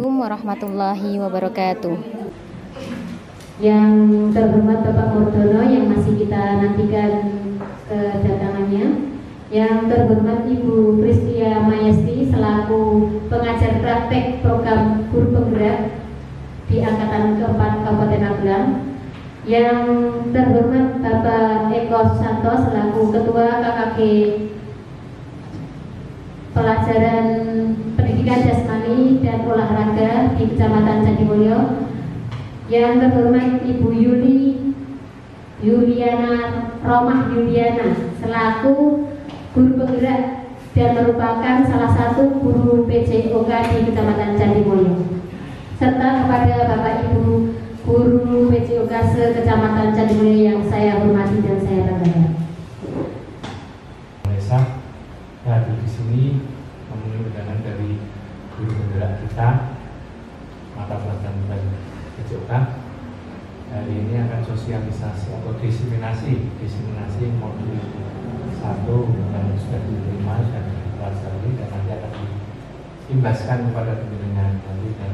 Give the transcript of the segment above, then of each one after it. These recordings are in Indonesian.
Assalamualaikum warahmatullahi wabarakatuh. Yang terhormat Bapak Mordono yang masih kita nantikan kedatangannya. Yang terhormat Ibu Pristia Mayesti selaku pengajar praktek program guru penggerak di angkatan keempat Kabupaten Magelang. Yang terhormat Bapak Eko Susanto selaku Ketua KKG Pelajaran Pendidikan Jasmani dan Olahraga di Kecamatan Candimulyo. Yang terhormat Ibu Yuliana Romah Yuliana selaku guru penggerak dan merupakan salah satu guru PJOK di Kecamatan Candimulyo. Serta kepada Bapak Ibu guru PJOK se-Kecamatan Candimulyo yang saya hormati dan saya banggakan. Hadir di sini memenuhi undangan dari guru penggerak kita mata pelajaran PJOK. Hari ini akan sosialisasi atau diseminasi modul 1 yang sudah diterima dan dipelajari dan nanti akan diimbaskan kepada pimpinan nanti dan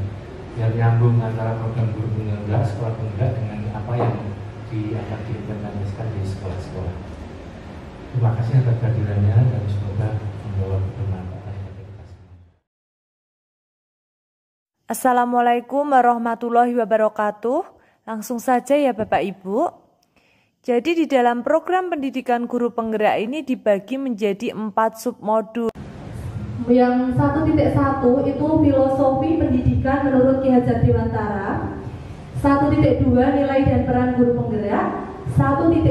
biar nyambung antara program guru penggerak sekolah penggerak dengan apa yang akan diimplementasikan di sekolah-sekolah. Terima kasih atas kehadirannya dan semoga membawa kebermanfaatan. Assalamualaikum warahmatullahi wabarakatuh. Langsung saja ya Bapak Ibu. Jadi di dalam program pendidikan guru penggerak ini dibagi menjadi 4 submodul. Yang 1.1 itu filosofi pendidikan menurut Ki Hajar Dewantara. 1.2 nilai dan peran guru penggerak. 1.3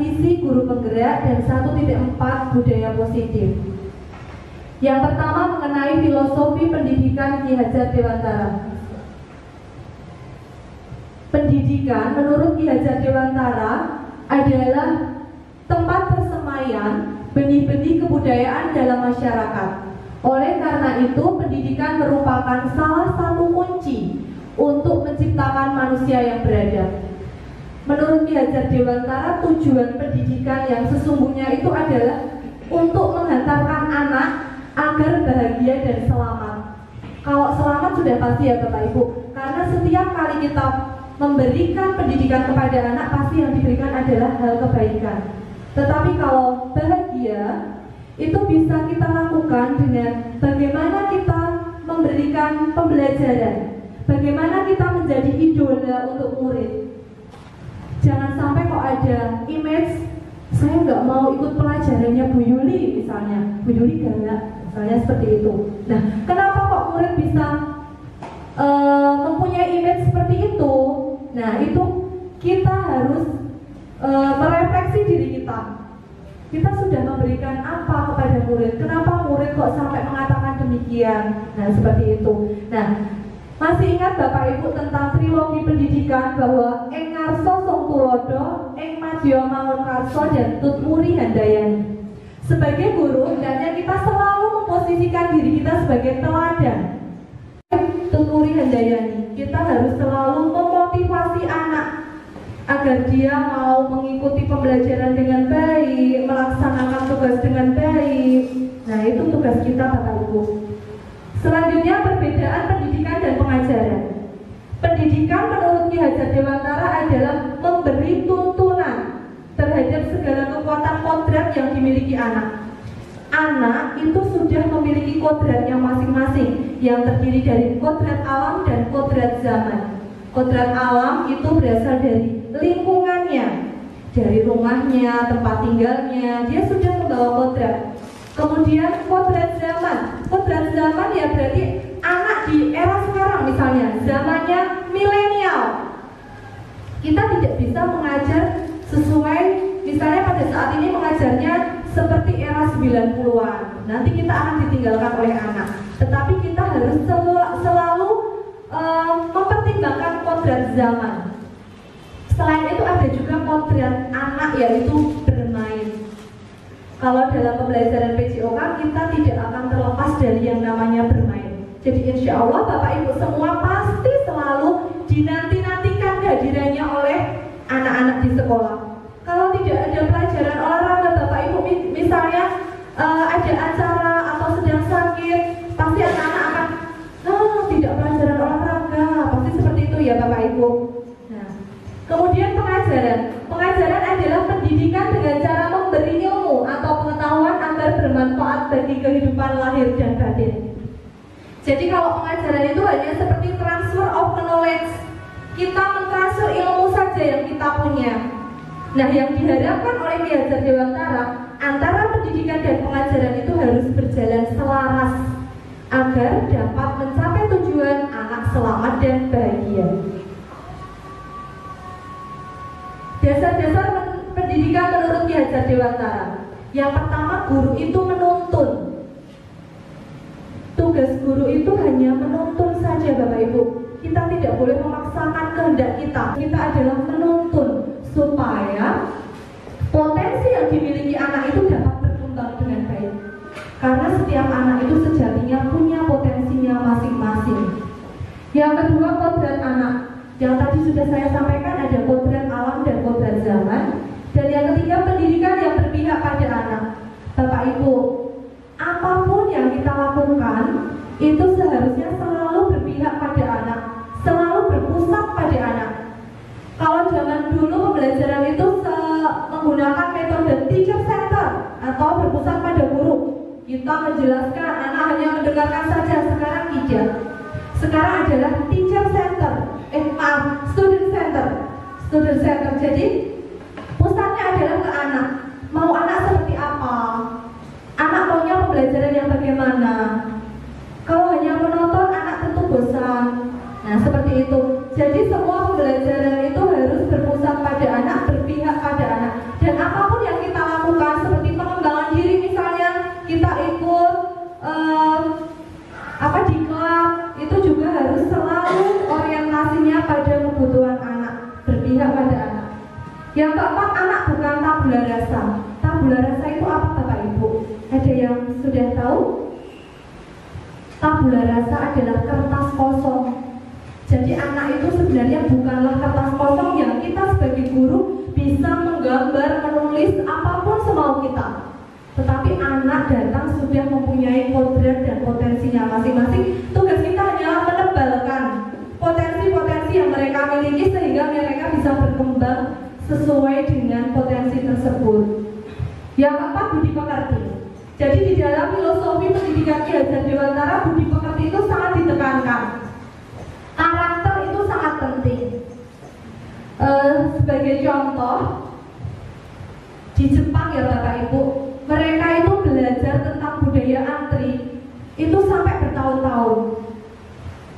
visi guru penggerak dan 1.4 budaya positif. Yang pertama mengenai filosofi pendidikan Ki Hajar Dewantara. Pendidikan menurut Ki Hajar Dewantara adalah tempat persemaian benih-benih kebudayaan dalam masyarakat. Oleh karena itu, pendidikan merupakan salah satu kunci untuk menciptakan manusia yang beradab. Menurut Ki Hajar Dewantara, tujuan pendidikan yang sesungguhnya itu adalah untuk menghantarkan anak agar bahagia dan selamat. Kalau selamat sudah pasti ya Bapak Ibu, karena setiap kali kita memberikan pendidikan kepada anak pasti yang diberikan adalah hal kebaikan. Tetapi kalau bahagia itu bisa kita lakukan dengan bagaimana kita memberikan pembelajaran, bagaimana kita menjadi idola untuk murid. Jangan sampai kok ada image saya nggak mau ikut pelajarannya Bu Yuli misalnya, Bu Yuli galak misalnya seperti itu. Nah, kenapa kok murid bisa mempunyai image seperti itu? Nah, itu kita harus merefleksi diri kita. Kita sudah memberikan apa kepada murid? Kenapa murid kok sampai mengatakan demikian? Nah, seperti itu. Nah, masih ingat Bapak Ibu tentang trilogi pendidikan bahwa ing ngarsa sung tulodo, ing madya mangun karsa dan tutmuri handayani. Sebagai guru, hendaknya kita selalu memposisikan diri kita sebagai teladan. Tutmuri handayani. Kita harus selalu memotivasi anak agar dia mau mengikuti pembelajaran dengan baik, melaksanakan tugas dengan baik. Nah, itu tugas kita Bapak Ibu. Selanjutnya perbedaan pendidikan dan pengajaran. Pendidikan menurut Ki Hajar Dewantara adalah memberi tuntunan terhadap segala kekuatan kodrat yang dimiliki anak. Anak itu sudah memiliki kodratnya masing-masing yang terdiri dari kodrat alam dan kodrat zaman. Kodrat alam itu berasal dari lingkungannya, dari rumahnya, tempat tinggalnya, dia sudah membawa kodrat. Kemudian kodrat zaman ya berarti anak di era sekarang misalnya, zamannya milenial. Kita tidak bisa mengajar sesuai, misalnya pada saat ini mengajarnya seperti era 90-an. Nanti kita akan ditinggalkan oleh anak. Tetapi kita harus selalu mempertimbangkan kodrat zaman. Selain itu ada juga kodrat anak yaitu bermain. Kalau dalam pembelajaran PJOK kita tidak akan terlepas dari yang namanya bermain. Jadi insya Allah Bapak Ibu semua pasti selalu dinanti-nantikan kehadirannya oleh anak-anak di sekolah. Kalau tidak ada pelajaran olahraga Bapak Ibu, misalnya ada acara atau sedang sakit, pasti anak-anak akan tidak pelajaran ya Bapak Ibu. Nah, kemudian pengajaran adalah pendidikan dengan cara memberi ilmu atau pengetahuan agar bermanfaat bagi kehidupan lahir dan batin. Jadi kalau pengajaran itu hanya seperti transfer of knowledge, kita mentransfer ilmu saja yang kita punya. Nah, yang diharapkan oleh Ki Hajar Dewantara, antara pendidikan dan pengajaran itu harus berjalan selaras agar dapat mencapai tujuan anak selamat dan bahagia. Dasar-dasar pendidikan menurut Ki Hajar Dewantara. Yang pertama, guru itu menuntun. Tugas guru itu hanya menuntun saja Bapak Ibu. Kita tidak boleh memaksakan kehendak kita. Kita adalah menuntun supaya potensi yang dimiliki anak itu dapat berkembang dengan baik. Karena setiap anak itu sejatinya punya potensinya masing-masing. Yang kedua, kodrat anak. Yang tadi sudah saya sampaikan, ada kodrat alam dan kodrat zaman. Dan yang ketiga, pendidikan yang berpihak pada anak. Bapak Ibu, apapun yang kita lakukan itu seharusnya selalu berpihak pada anak, selalu berpusat pada anak. Kalau zaman dulu pembelajaran itu menggunakan metode teacher center atau berpusat pada guru, kita menjelaskan, anak hanya mendengarkan saja. Sekarang tidak. Sekarang adalah teacher center, student center. Student center. Jadi pusatnya adalah ke anak. Mau anak seperti apa? Anak maunya pembelajaran yang bagaimana? Kalau hanya menonton, anak tentu bosan. Nah, seperti itu. Jadi semua pembelajaran itu harus berpusat pada anak, berpihak pada anak. Dan apapun yang kita lakukan, seperti pengembangan diri misalnya, kita ikut di klub, itu juga harus selalu orientasinya pada kebutuhan anak, berpihak pada anak. Yang keempat, anak bukan tabula rasa. Tabula rasa itu apa Bapak Ibu? Ada yang sudah tahu? Tabula rasa adalah kertas kosong. Jadi anak itu sebenarnya bukanlah kertas kosong yang kita sebagai guru bisa menggambar, menulis apapun semau kita. Tetapi anak datang sudah mempunyai kodrat dan potensinya masing-masing. Tugas kita hanyalah menebalkan potensi-potensi yang mereka miliki sehingga mereka bisa berkembang sesuai dengan potensi tersebut. Yang keempat, budi pekerti. Jadi di dalam filosofi pendidikan Ki Hajar Dewantara, budi pekerti itu sangat ditekankan. Karakter itu sangat penting. Sebagai contoh, di Jepang ya Bapak Ibu, mereka itu belajar tentang budaya antri itu sampai bertahun-tahun.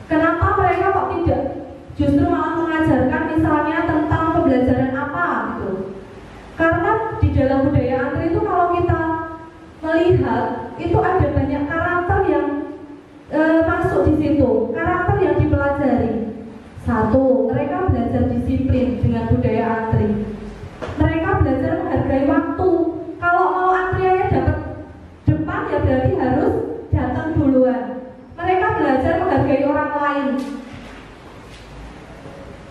Kenapa mereka kok tidak justru malah mengajarkan misalnya tentang pembelajaran apa gitu? Karena di dalam budaya antri itu kalau kita melihat itu ada banyak karakter yang masuk di situ, karakter yang dipelajari. Satu, mereka belajar disiplin dengan budaya antri. Mereka belajar menghargai waktu. Kalau mau antriannya dapat depan ya berarti harus datang duluan. Mereka belajar menghargai orang lain.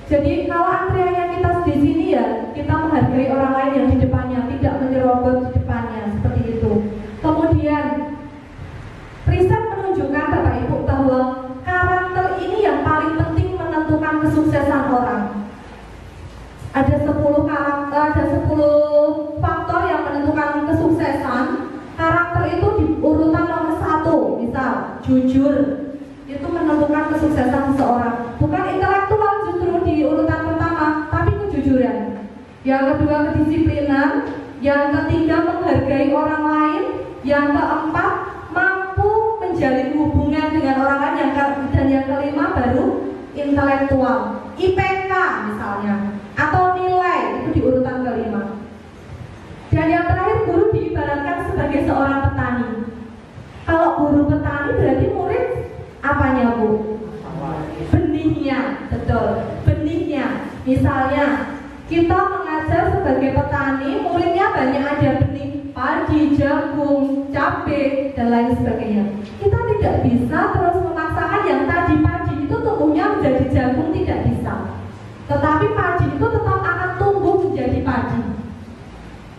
Jadi kalau antriannya kita di sini ya kita menghargai orang lain yang di depannya, tidak menyerobot di depannya seperti itu. Kemudian riset menunjukkan Bapak Ibu bahwa karakter ini yang paling penting menentukan kesuksesan orang. Ada 10 faktor yang menentukan kesuksesan. Karakter itu di urutan nomor 1, misal jujur, itu menentukan kesuksesan seseorang. Bukan intelektual justru di urutan pertama, tapi kejujuran. Yang kedua kedisiplinan, yang ketiga menghargai orang lain, yang keempat mampu menjalin hubungan dengan orang lain, dan yang kelima baru intelektual, IPK misalnya, atau nilai, itu di urutan kelima. Dan yang terakhir, guru diibaratkan sebagai seorang petani. Kalau guru petani berarti murid apanya Bu? Benihnya, betul, benihnya. Misalnya kita mengajar sebagai petani, muridnya banyak ada benih padi, jagung, cabai, dan lain sebagainya. Kita tidak bisa terus memaksakan yang tadi padi itu tumbuhnya menjadi jagung, tidak bisa. Tetapi padi itu tetap akan tumbuh menjadi padi.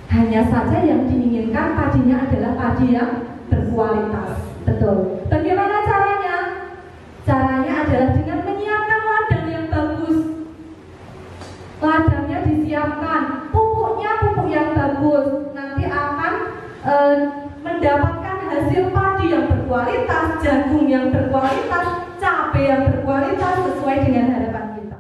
Hanya saja yang diinginkan padinya adalah padi yang berkualitas. Betul. Bagaimana caranya? Caranya adalah dengan menyiapkan ladang yang bagus. mendapatkan hasil padi yang berkualitas, jagung yang berkualitas, cabai yang berkualitas sesuai dengan harapan kita.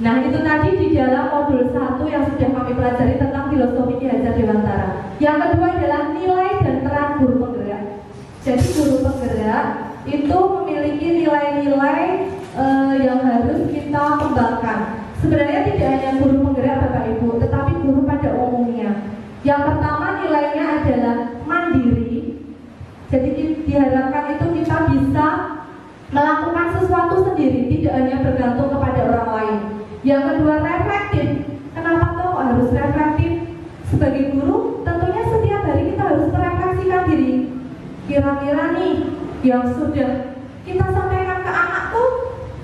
Nah, itu tadi di dalam modul 1 yang sudah kami pelajari tentang filosofi Ki Hajar Dewantara. Yang kedua adalah nilai dan peran guru penggerak. Jadi guru penggerak itu memiliki nilai-nilai yang harus kita kembangkan. Sebenarnya tidak hanya guru penggerak Bapak Ibu, tetapi guru pada umumnya. Yang pertama nilainya adalah mandiri. Jadi diharapkan itu kita bisa melakukan sesuatu sendiri, tidak hanya bergantung kepada orang lain. Yang kedua reflektif. Kenapa kok harus reflektif? Sebagai guru, tentunya setiap hari kita harus merefleksikan diri. Kira-kira nih yang sudah kita sampaikan ke anak tuh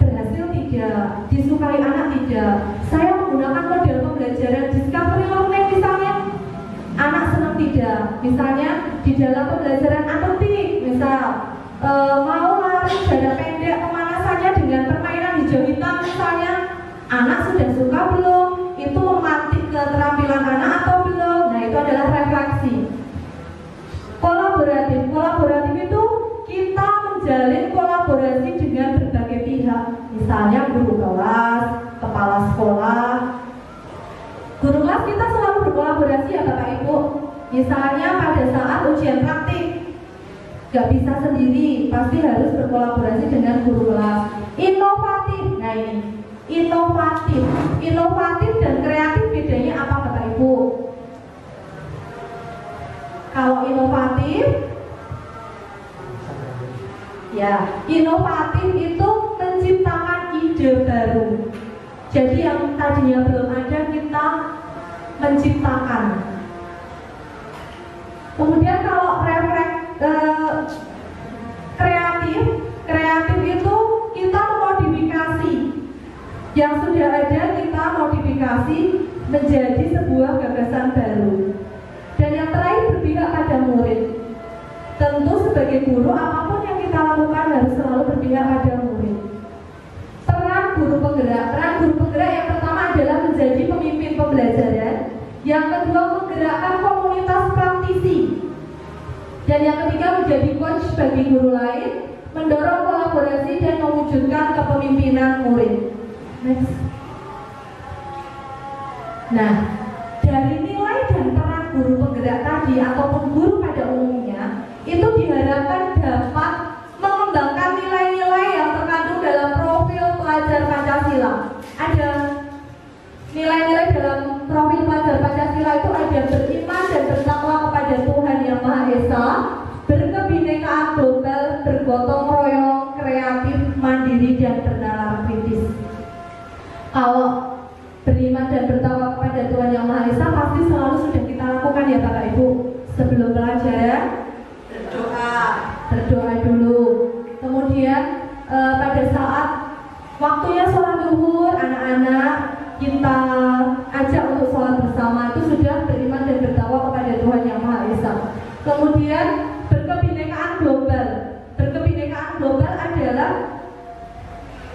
berhasil tidak, disukai anak tidak. Saya menggunakan model pembelajaran discovery learning misalnya, anak senang tidak. Misalnya di dalam pembelajaran atletik, misal mau lari jarak pendek pemanasannya dengan permainan hijau hitam misalnya, anak sudah suka belum? Itu memantik keterampilan anak atau belum? Nah, itu adalah refleksi. Kolaboratif itu kita menjalin kolaborasi dengan berbagai pihak, misalnya guru kelas, kepala sekolah. Guru kelas kita selalu berkolaborasi ya Bapak Ibu. Misalnya pada saat ujian praktik, gak bisa sendiri, pasti harus berkolaborasi dengan guru kelas. Inovatif, nah ini inovatif dan kreatif bedanya apa Bapak Ibu? Kalau inovatif, ya inovatif itu menciptakan ide baru. Jadi yang tadinya belum ada kita menciptakan. Kemudian kalau kreatif itu kita memodifikasi yang sudah ada, kita modifikasi menjadi sebuah gagasan baru. Dan yang terakhir berpihak pada murid. Tentu sebagai guru apapun yang kita lakukan harus selalu berpihak pada murid. Peran guru penggerak yang pertama adalah menjadi pemimpin pembelajaran. Yang kedua menggerakkan komunitas praktisi. Dan yang ketiga menjadi coach bagi guru lain, mendorong kolaborasi dan mewujudkan kepemimpinan murid. Next. Nah, dari nilai dan peran guru penggerak tadi ataupun guru pada umumnya itu diharapkan dapat mengembangkan nilai-nilai yang terkandung dalam profil pelajar Pancasila. Ada nilai-nilai dalam profil pelajar Pancasila itu ada beriman dan bertakwa kepada Tuhan Yang Maha Esa, berkebinekaan global, bergotong royong, kreatif, mandiri, dan bernalar kritis. Kalau beriman dan bertakwa kepada Tuhan Yang Maha Esa pasti selalu sudah kita lakukan ya Bapak Ibu. Sebelum pelajaran berdoa dulu. Kemudian pada saat waktunya sholat zuhur, anak-anak kita ajak untuk sholat bersama, itu sudah beriman dan bertakwa kepada Tuhan Yang Maha Esa. Kemudian berkebinekaan global. Berkebinekaan global adalah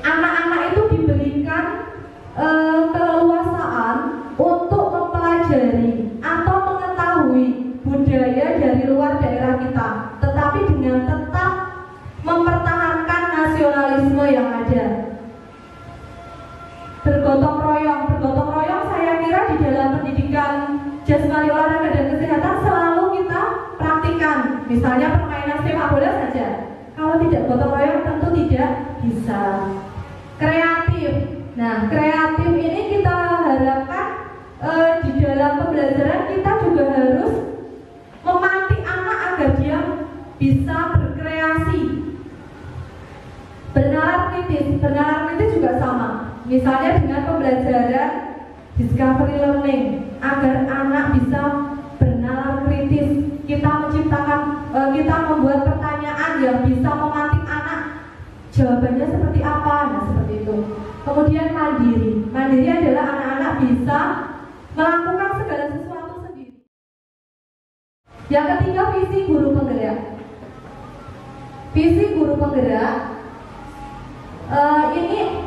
anak-anak itu diberikan keleluasaan untuk mempelajari atau mengetahui budaya dari luar daerah kita, tetapi dengan tetap mempertahankan nasionalisme yang ada. Bergotong royong saya kira di dalam pendidikan jasmani, olahraga dan kesehatan selalu kita praktikan. Misalnya permainan sepak bola saja, kalau tidak gotong royong tentu tidak bisa. Kreatif. Nah, kreatif ini kita harapkan di dalam pembelajaran kita juga harus memantik anak agar dia bisa berkreasi. Bernalar kritis juga sama. Misalnya dengan pembelajaran discovery learning, agar anak bisa bernalar kritis. Kita membuat pertanyaan yang bisa memantik anak. Jawabannya seperti apa? Nah, seperti itu. Kemudian mandiri adalah anak-anak bisa melakukan segala sesuatu sendiri. Yang ketiga, visi guru penggerak. Visi guru penggerak ini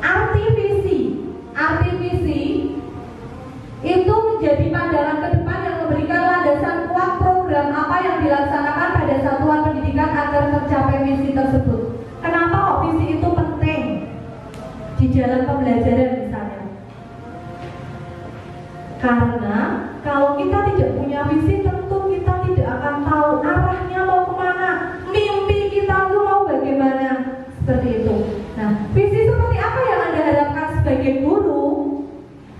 arti visi tercapai visi tersebut. Kenapa kok visi itu penting di dalam pembelajaran misalnya? Karena kalau kita tidak punya visi, tentu kita tidak akan tahu arahnya mau kemana, mimpi kita tuh mau bagaimana, seperti itu. Nah, visi seperti apa yang Anda harapkan sebagai guru?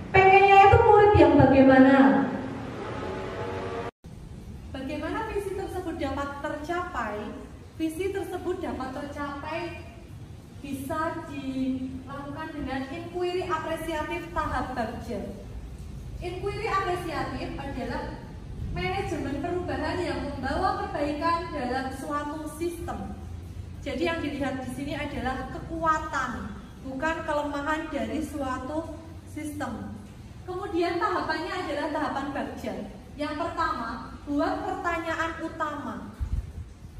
Pengennya itu murid yang bagaimana? Bagaimana visi tersebut dapat tercapai? Visi tersebut dapat tercapai bisa dilakukan dengan inquiry apresiatif tahap bagja. Inquiry apresiatif adalah manajemen perubahan yang membawa perbaikan dalam suatu sistem. Jadi yang dilihat di sini adalah kekuatan, bukan kelemahan dari suatu sistem. Kemudian tahapannya adalah tahapan bagja. Yang pertama, buat pertanyaan utama.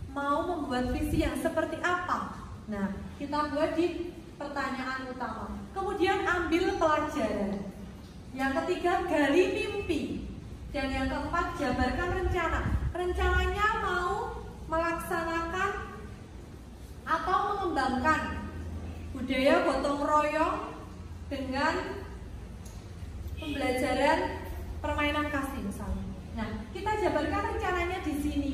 Mau membuat visi yang seperti apa? Nah, kita buat di pertanyaan utama. Kemudian ambil pelajaran. Yang ketiga, gali mimpi. Dan yang keempat, jabarkan rencana. Rencananya mau melaksanakan atau mengembangkan budaya gotong royong dengan pembelajaran permainan kasih misalnya. Nah, kita jabarkan rencananya di sini.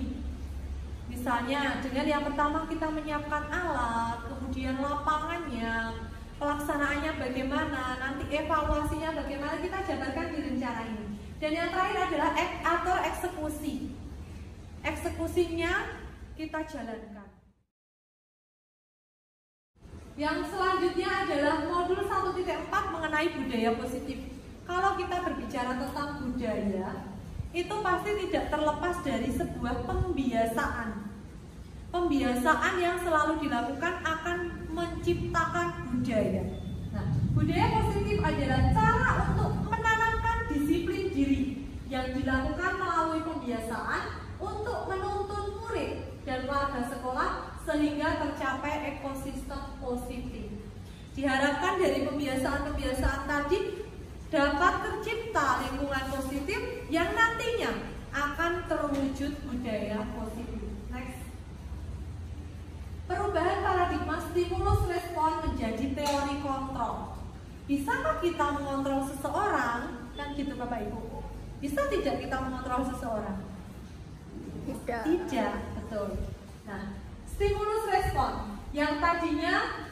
Misalnya dengan yang pertama kita menyiapkan alat, kemudian lapangannya, pelaksanaannya bagaimana, nanti evaluasinya bagaimana, kita jabarkan di rencana ini. Dan yang terakhir adalah atur eksekusi. Eksekusinya kita jalankan. Yang selanjutnya adalah modul 1.4 mengenai budaya positif. Kalau kita berbicara tentang budaya, itu pasti tidak terlepas dari sebuah pembiasaan. Pembiasaan yang selalu dilakukan akan menciptakan budaya. Nah, budaya positif adalah cara untuk menanamkan disiplin diri yang dilakukan melalui pembiasaan untuk menuntun murid dan warga sekolah sehingga tercapai ekosistem positif. Diharapkan dari pembiasaan-pembiasaan tadi dapat tercipta lingkungan positif yang nantinya akan terwujud budaya positif. Next. Perubahan paradigma stimulus respon menjadi teori kontrol. Bisakah kita mengontrol seseorang? Kan gitu Bapak Ibu. Bisa tidak kita mengontrol seseorang? Tidak, betul. Nah, stimulus respon yang tadinya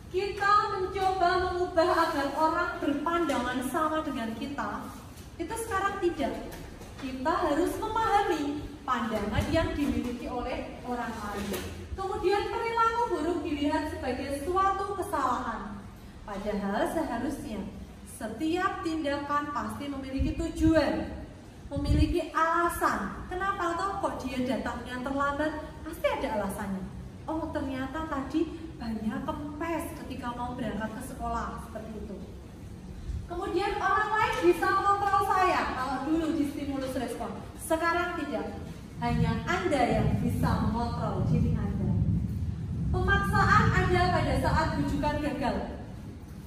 kita mencoba mengubah agar orang berpandangan sama dengan kita, itu sekarang tidak. Kita harus memahami pandangan yang dimiliki oleh orang lain. Kemudian perilaku buruk dilihat sebagai suatu kesalahan. Padahal seharusnya setiap tindakan pasti memiliki tujuan, memiliki alasan. Kenapa toh kok dia datangnya terlambat? Pasti ada alasannya. Oh, ternyata tadi banyak kempes ketika mau berangkat ke sekolah, seperti itu. Kemudian orang lain bisa mengontrol saya kalau dulu di stimulus respon. Sekarang tidak. Hanya Anda yang bisa mengontrol diri Anda. Pemaksaan ada pada saat bujukan gagal.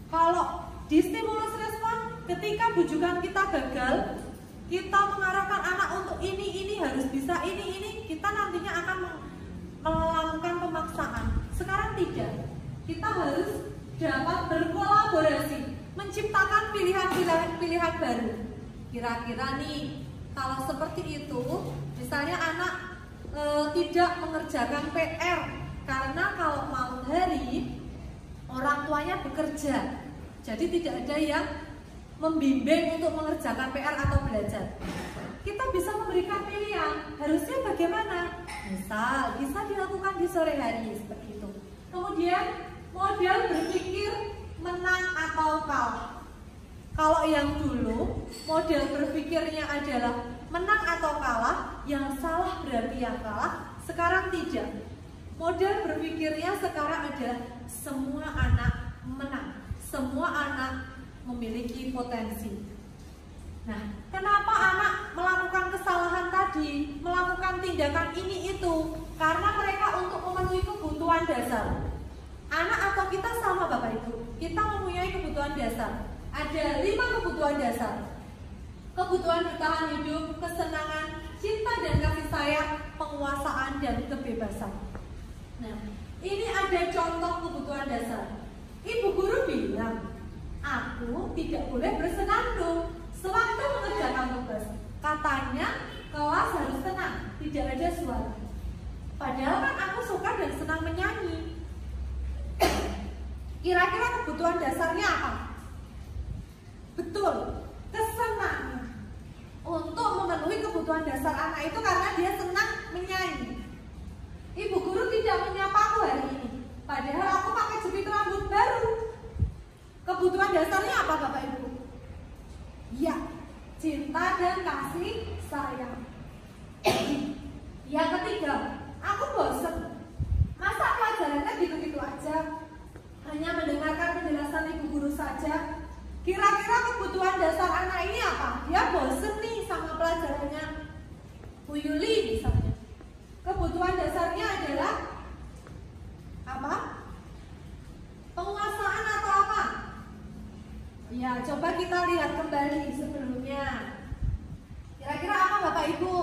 Kalau di stimulus respon, ketika bujukan kita gagal, kita mengarahkan anak untuk ini harus bisa ini, kita nantinya akan melakukan pemaksaan. Sekarang tidak. Kita harus dapat berkolaborasi, menciptakan pilihan baru. Kira-kira nih, kalau seperti itu, misalnya anak tidak mengerjakan PR karena kalau malam hari orang tuanya bekerja, jadi tidak ada yang membimbing untuk mengerjakan PR atau belajar. Kita bisa memberikan pilihan, harusnya bagaimana? Misal, bisa dilakukan di sore hari, seperti itu. Kemudian, model berpikir menang atau kalah. Kalau yang dulu, model berpikirnya adalah menang atau kalah, yang salah berarti yang kalah, sekarang tidak. Model berpikirnya sekarang adalah semua anak menang, semua anak memiliki potensi. Nah, kenapa anak melakukan kesalahan tadi, melakukan tindakan ini itu? Karena mereka untuk memenuhi kebutuhan dasar. Anak atau kita sama Bapak Ibu, kita mempunyai kebutuhan dasar. Ada 5 kebutuhan dasar. Kebutuhan bertahan hidup, kesenangan, cinta dan kasih sayang, penguasaan dan kebebasan. Nah, ini ada contoh kebutuhan dasar. Ibu guru bilang, aku tidak boleh bersenandung sewaktu mengerjakan tugas. Katanya kelas harus tenang, tidak ada suara. Padahal kan aku suka dan senang menyanyi. Kira-kira kebutuhan dasarnya apa? Betul, kesenangan. Untuk memenuhi kebutuhan dasar anak itu karena dia senang menyanyi. Ibu guru tidak menyapa aku hari ini, padahal aku pakai jepit rambut baru. Kebutuhan dasarnya apa Bapak Ibu? Ya, cinta dan kasih sayang. Yang ketiga, aku bosan. Masa pelajarannya gitu-gitu aja? Hanya mendengarkan penjelasan ibu guru saja. Kira-kira kebutuhan dasar anak ini apa? Dia bosan nih sama pelajarannya. Bu Yuli misalnya. Kebutuhan dasarnya adalah apa? Penguasaan atau apa? Ya, coba kita lihat kembali sebelumnya. Kira-kira apa Bapak Ibu?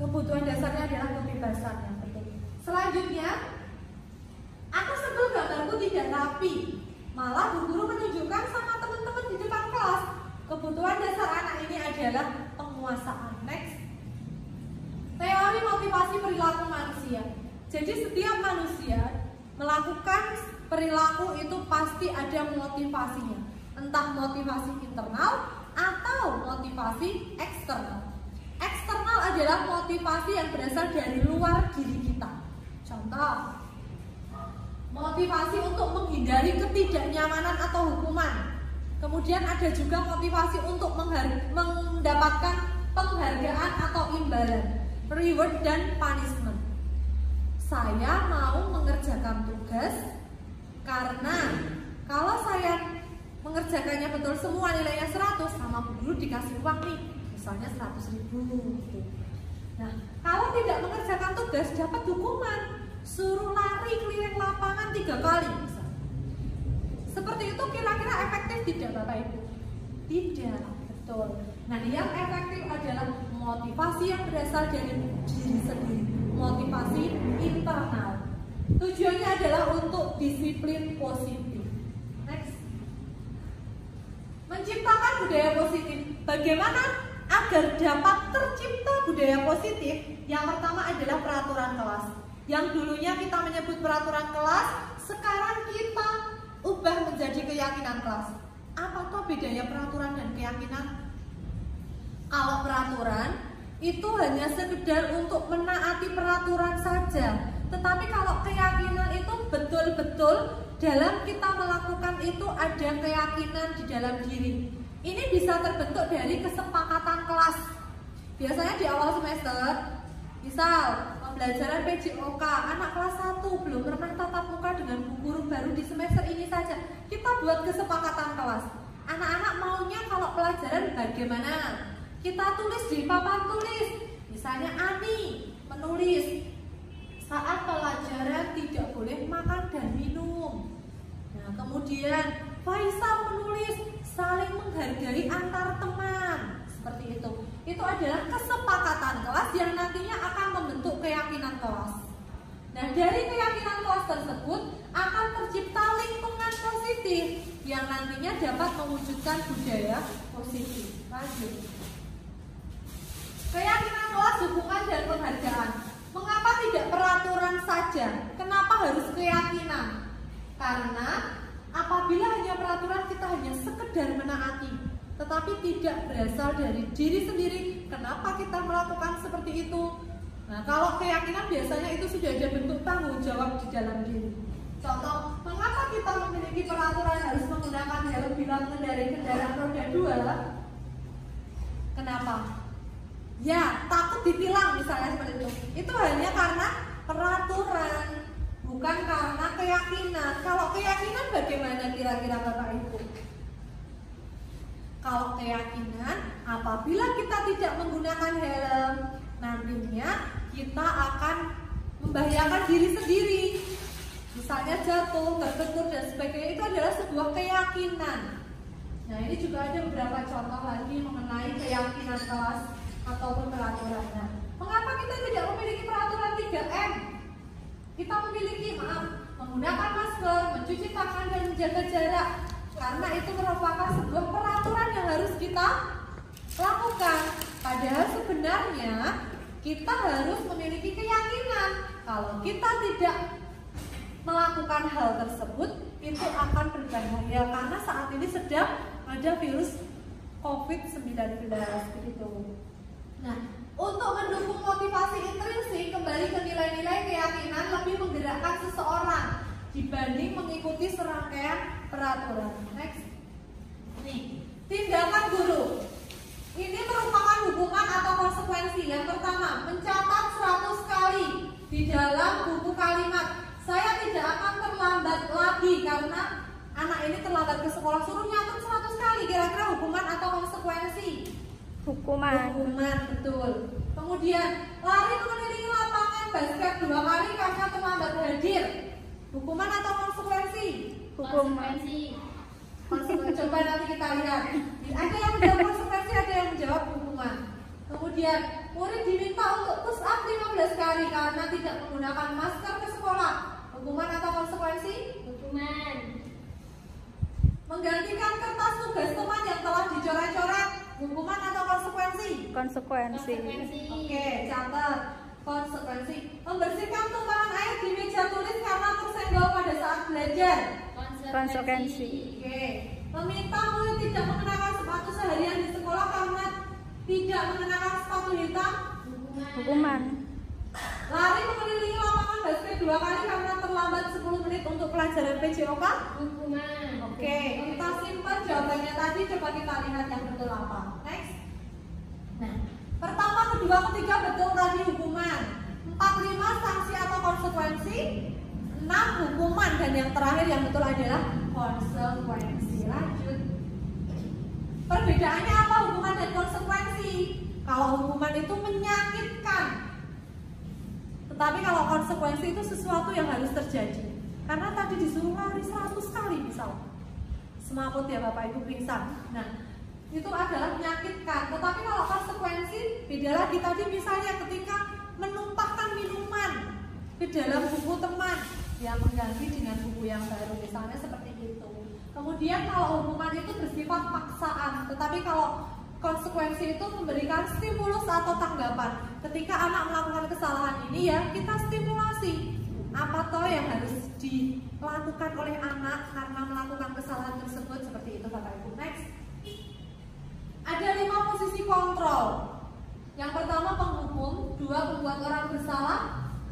Kebutuhan dasarnya adalah kebebasan yang penting. Selanjutnya, aku sebel gambarku tidak rapi. Malah bu guru menunjukkan sama teman-teman di depan kelas. Kebutuhan dasar anak ini adalah penguasaan. Next. Teori motivasi perilaku manusia. Jadi setiap manusia melakukan perilaku itu pasti ada motivasinya. Entah motivasi internal atau motivasi eksternal. Eksternal adalah motivasi yang berasal dari luar diri kita. Contoh, motivasi untuk menghindari ketidaknyamanan atau hukuman. Kemudian ada juga motivasi untuk mendapatkan penghargaan atau imbalan, reward dan punishment. Saya mau mengerjakan tugas karena kalau saya mengerjakannya betul semua nilainya 100, sama bu guru dikasih uang nih, misalnya 100.000 gitu. Nah, kalau tidak mengerjakan tugas dapat hukuman, suruh lari keliling lapangan 3 kali misalnya. Seperti itu kira-kira efektif tidak Bapak Ibu? Tidak, betul. Nah, yang efektif adalah motivasi yang berasal dari diri sendiri, motivasi internal. Tujuannya adalah untuk disiplin positif. Next. Menciptakan budaya positif. Bagaimana agar dapat tercipta budaya positif? Yang pertama adalah peraturan kelas. Yang dulunya kita menyebut peraturan kelas, sekarang kita ubah menjadi keyakinan kelas. Apa tuh bedanya peraturan dan keyakinan? Kalau peraturan itu hanya sekedar untuk menaati peraturan saja. Tetapi kalau keyakinan itu betul-betul dalam kita melakukan itu ada keyakinan di dalam diri. Ini bisa terbentuk dari kesepakatan kelas. Biasanya di awal semester, misal pembelajaran PJOK, anak kelas 1 belum pernah tatap muka dengan bu guru baru di semester ini saja. Kita buat kesepakatan kelas. Anak-anak maunya kalau pelajaran bagaimana? Kita tulis di papan tulis. Misalnya Ani menulis, saat pelajaran tidak boleh makan dan minum. Nah, kemudian Faisal menulis saling menghargai antar teman. Seperti itu. Itu adalah kesepakatan kelas yang nantinya akan membentuk keyakinan kelas. Nah, dari keyakinan kelas tersebut akan tercipta lingkungan positif yang nantinya dapat mewujudkan budaya positif. Lanjut. Keyakinan kelas, dukungan dan penghargaan. Mengapa tidak peraturan saja? Kenapa harus keyakinan? Karena apabila hanya peraturan kita hanya sekedar menaati, tetapi tidak berasal dari diri sendiri, kenapa kita melakukan seperti itu? Nah, kalau keyakinan biasanya itu sudah ada bentuk tanggung jawab di dalam diri. Contoh, mengapa kita memiliki peraturan harus menggunakan helm bila mengendarai kendaraan roda 2? Kenapa? Ya, takut ditilang misalnya seperti itu. Itu hanya karena peraturan, bukan karena keyakinan. Kalau keyakinan bagaimana kira-kira Bapak Ibu? Kalau keyakinan, apabila kita tidak menggunakan helm, nantinya kita akan membahayakan diri sendiri. Misalnya jatuh, terbentur dan sebagainya, itu adalah sebuah keyakinan. Nah, ini juga ada beberapa contoh lagi mengenai keyakinan kelas ataupun peraturan. Mengapa kita tidak memiliki peraturan 3M? Kita memiliki, menggunakan masker, mencuci tangan, dan menjaga jarak. Karena itu merupakan sebuah peraturan yang harus kita lakukan. Padahal sebenarnya kita harus memiliki keyakinan kalau kita tidak melakukan hal tersebut itu akan berbahaya karena saat ini sedang ada virus COVID-19 begitu. Nah, untuk mendukung motivasi intrinsik kembali ke nilai-nilai keyakinan lebih menggerakkan seseorang dibanding mengikuti serangkaian peraturan. Next. Nih, tindakan guru. Ini merupakan hukuman atau konsekuensi. Yang pertama, mencatat 100 kali di dalam buku kalimat. Saya tidak akan terlambat lagi karena anak ini terlambat ke sekolah. Suruh nyatat 100 kali. Kira-kira hukuman atau konsekuensi? Hukuman. Hukuman, betul. Kemudian, lari mengelilingi lapangan basket 2 kali karena terlambat hadir. Hukuman atau konsekuensi? Hukuman. Konsekuensi. Coba nanti kita lihat. Ada yang menjawab konsekuensi, ada yang menjawab hukuman. Kemudian, murid diminta untuk push up 15 kali karena tidak menggunakan masker ke sekolah. Hukuman atau konsekuensi? Hukuman. Menggantikan kertas tugas teman yang telah dicoret-coret. Hukuman atau konsekuensi? Konsekuensi. Oke, catat. Konsekuensi. Membersihkan tumpahan air di meja tulis karena tersenggol pada saat belajar. Konsekuensi. Oke. Meminta murid tidak mengenakan sepatu seharian di sekolah karena tidak mengenakan sepatu hitam. Hukuman. Lari mengelilingi lapangan basket 2 kali karena terlambat 10 menit untuk pelajaran PJOK. Hukuman. Oke, kita simpan jawabannya tadi. Coba kita lihat yang betul apa. Next. Nah, pertama, kedua, ketiga betul tadi hukuman. 4, 5 sanksi atau konsekuensi. 6 hukuman dan yang terakhir yang betul adalah konsekuensi. Lanjut. Perbedaannya apa hukuman dan konsekuensi? Kalau hukuman itu menyakitkan, tetapi kalau konsekuensi itu sesuatu yang harus terjadi. Karena tadi disuruh lari 100 kali misal, semaput ya Bapak Ibu pingsan. Nah, itu adalah menyakitkan. Tetapi kalau konsekuensi beda lagi. Tadi misalnya ketika menumpahkan minuman ke dalam buku teman yang mengganti dengan buku yang baru, misalnya seperti itu. Kemudian kalau hukuman itu bersifat paksaan, tetapi kalau konsekuensi itu memberikan stimulus atau tanggapan. Ketika anak melakukan kesalahan ini ya kita stimulasi. Apa toh yang harus dilakukan oleh anak karena melakukan kesalahan tersebut, seperti itu Bapak Ibu. Next. Ada 5 posisi kontrol. Yang pertama penghukum, 2 pembuat orang bersalah,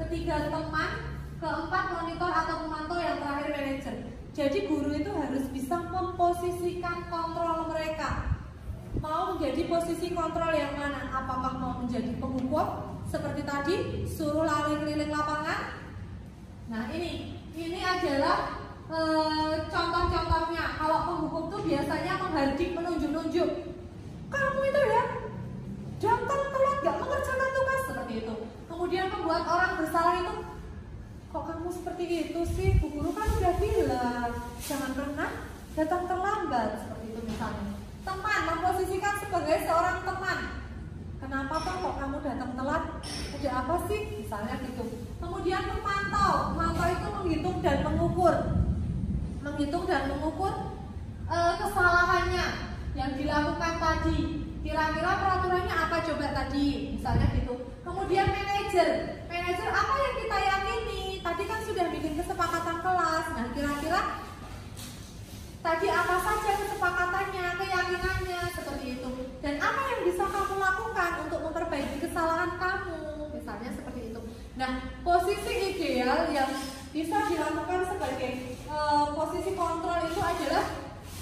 3 teman, 4 monitor atau pemantau, yang terakhir manajer. Jadi guru itu harus bisa memposisikan kontrol mereka. Mau menjadi posisi kontrol yang mana? Apakah mau menjadi penghukum seperti tadi suruh lari keliling lapangan? Nah ini adalah contoh-contohnya. Kalau penghukum tuh biasanya menghardik, menunjuk-nunjuk. Kamu itu ya datang telat, gak mengerjakan tugas, seperti itu. Kemudian membuat orang bersalah itu, kok kamu seperti itu sih? Bu guru kan udah bilang jangan pernah datang terlambat, seperti itu misalnya. Teman, memposisikan sebagai seorang teman. Kenapa toh kok kamu datang telat? Ada apa sih? Misalnya gitu. Kemudian pemantau. Pemantau itu menghitung dan mengukur. Menghitung dan mengukur kesalahannya yang dilakukan tadi. Kira-kira peraturannya apa coba tadi? Misalnya gitu. Kemudian manajer. Manajer apa yang kita yakini? Tadi kan sudah bikin kesepakatan kelas. Nah, kira-kira tadi apa saja kesepakatannya, keyakinannya, seperti itu. Dan apa yang bisa kamu lakukan untuk memperbaiki kesalahan kamu, misalnya seperti itu. Nah, posisi ideal yang bisa dilakukan sebagai posisi kontrol itu adalah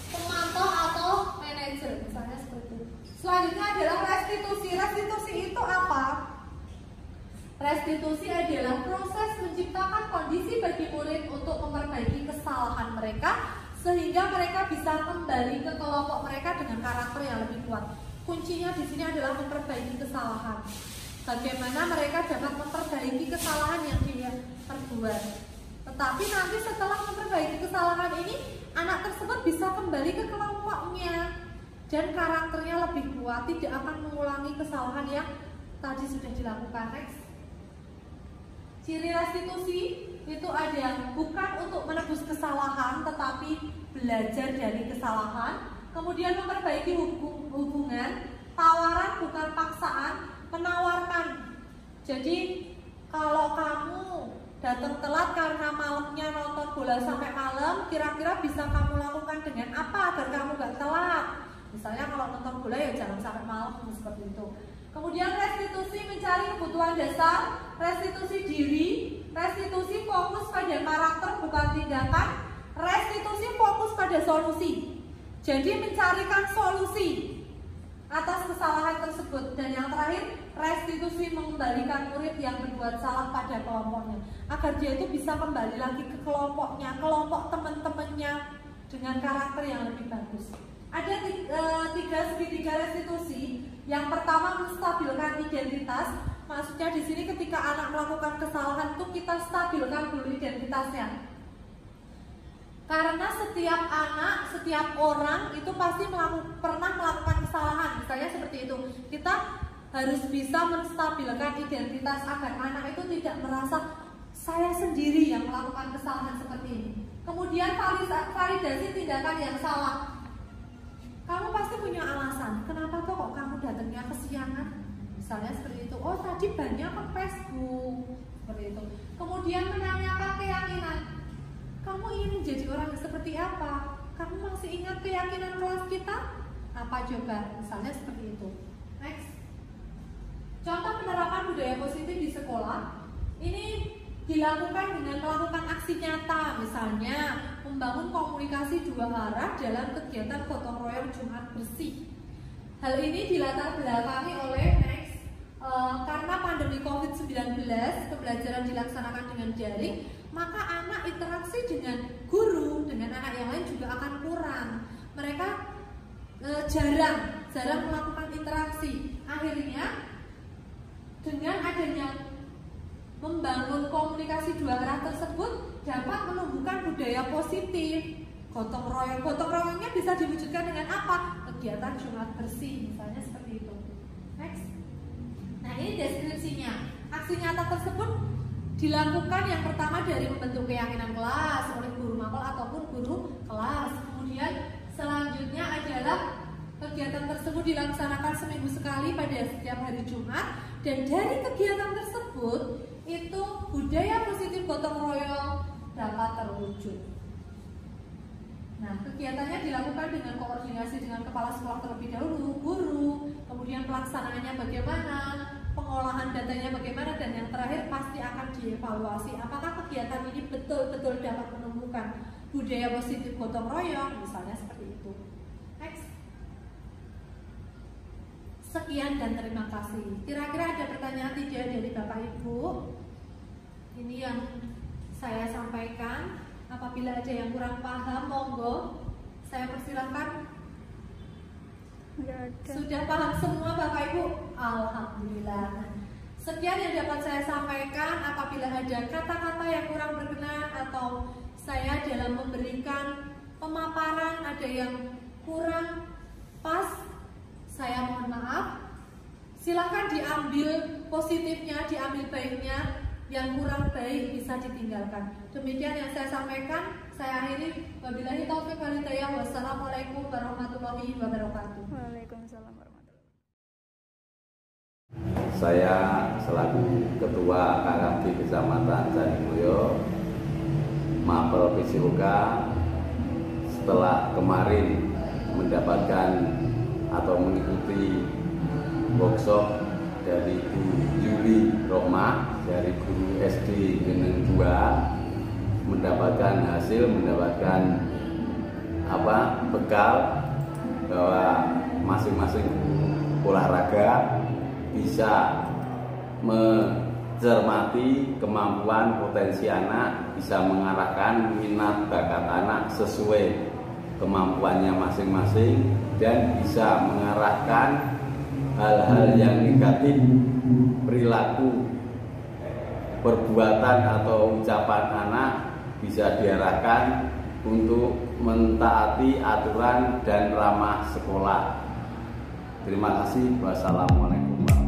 pemantau atau manajer, misalnya seperti itu. Selanjutnya adalah restitusi. Restitusi itu apa? Restitusi adalah proses menciptakan kondisi bagi murid untuk memperbaiki kesalahan mereka sehingga mereka bisa kembali ke kelompok mereka dengan karakter yang lebih kuat. Kuncinya di sini adalah memperbaiki kesalahan. Bagaimana mereka dapat memperbaiki kesalahan yang dia perbuat. Tetapi nanti setelah memperbaiki kesalahan ini, anak tersebut bisa kembali ke kelompoknya dan karakternya lebih kuat, tidak akan mengulangi kesalahan yang tadi sudah dilakukan. Next. Ciri restitusi itu ada yang bukan untuk menebus kesalahan tetapi belajar dari kesalahan, kemudian memperbaiki hubungan, tawaran bukan paksaan, menawarkan. Jadi kalau kamu datang telat karena malamnya nonton bola sampai malam, kira-kira bisa kamu lakukan dengan apa agar kamu gak telat? Misalnya kalau nonton bola ya jangan sampai malam, seperti itu. Kemudian restitusi mencari kebutuhan dasar, restitusi diri, restitusi fokus pada karakter bukan tindakan, restitusi fokus pada solusi. Jadi mencarikan solusi atas kesalahan tersebut. Dan yang terakhir, restitusi mengembalikan murid yang berbuat salah pada kelompoknya, agar dia itu bisa kembali lagi ke kelompoknya, kelompok teman-temannya dengan karakter yang lebih bagus. Ada segitiga restitusi. Yang pertama, menstabilkan identitas. Maksudnya di sini ketika anak melakukan kesalahan itu kita stabilkan dulu identitasnya. Karena setiap anak, setiap orang itu pasti pernah melakukan kesalahan. Misalnya seperti itu. Kita harus bisa menstabilkan identitas agar anak itu tidak merasa saya sendiri yang melakukan kesalahan seperti ini. Kemudian validasi tindakan yang salah. Kamu pasti punya alasan, kenapa kok kamu datangnya kesiangan? Misalnya seperti itu, oh tadi banyak ke Facebook, seperti itu. Kemudian menanyakan keyakinan, kamu ingin menjadi orang seperti apa? Kamu masih ingat keyakinan kelas kita? Apa coba? Misalnya seperti itu. Next. Contoh penerapan budaya positif di sekolah. Ini dilakukan dengan melakukan aksi nyata, misalnya membangun komunikasi dua arah dalam kegiatan gotong royong Jumat Bersih. Hal ini dilatar belakangi oleh karena pandemi COVID-19, pembelajaran dilaksanakan dengan daring, maka anak interaksi dengan guru, dengan anak yang lain juga akan kurang. Mereka jarang melakukan interaksi. Akhirnya dengan adanya membangun komunikasi dua arah tersebut dapat menumbuhkan budaya positif. Gotong royongnya bisa diwujudkan dengan apa? Kegiatan Jumat Bersih, misalnya seperti itu. Next. Nah, ini deskripsinya. Aksi nyata tersebut dilakukan yang pertama dari membentuk keyakinan kelas oleh guru mapel ataupun guru kelas. Kemudian selanjutnya adalah kegiatan tersebut dilaksanakan seminggu sekali pada setiap hari Jumat, dan dari kegiatan tersebut itu budaya positif gotong royong dapat terwujud. Nah, kegiatannya dilakukan dengan koordinasi dengan kepala sekolah terlebih dahulu, guru, kemudian pelaksanaannya bagaimana, pengolahan datanya bagaimana, dan yang terakhir pasti akan dievaluasi apakah kegiatan ini betul-betul dapat menumbuhkan budaya positif gotong royong, misalnya seperti itu. Next. Sekian dan terima kasih. Kira-kira ada pertanyaan tidak dari Bapak Ibu? Ini yang saya sampaikan. Apabila ada yang kurang paham, monggo saya persilakan. Sudah paham semua Bapak Ibu? Alhamdulillah. Sekian yang dapat saya sampaikan. Apabila ada kata-kata yang kurang berkenan atau saya dalam memberikan pemaparan ada yang kurang pas, saya mohon maaf. Silakan diambil positifnya, diambil baiknya. Yang kurang baik bisa ditinggalkan. Demikian yang saya sampaikan. Saya akhiri. Wabillahi taufiq wal hidayah. Wassalamualaikum warahmatullahi wabarakatuh. Waalaikumsalam warahmatullahi wabarakatuh. Saya selaku Ketua KKB Kecamatan Candimulyo, Mapel PCOK, setelah kemarin mendapatkan atau mengikuti workshop dari Bu Yuli Rohmah dari guru SD Geneng 2, mendapatkan bekal bahwa masing-masing olahraga bisa mencermati kemampuan potensi anak, bisa mengarahkan minat bakat anak sesuai kemampuannya masing-masing, dan bisa mengarahkan hal-hal yang negatif, perilaku, perbuatan atau ucapan anak bisa diarahkan untuk mentaati aturan dan ramah sekolah. Terima kasih. Wassalamualaikum warahmatullahi wabarakatuh.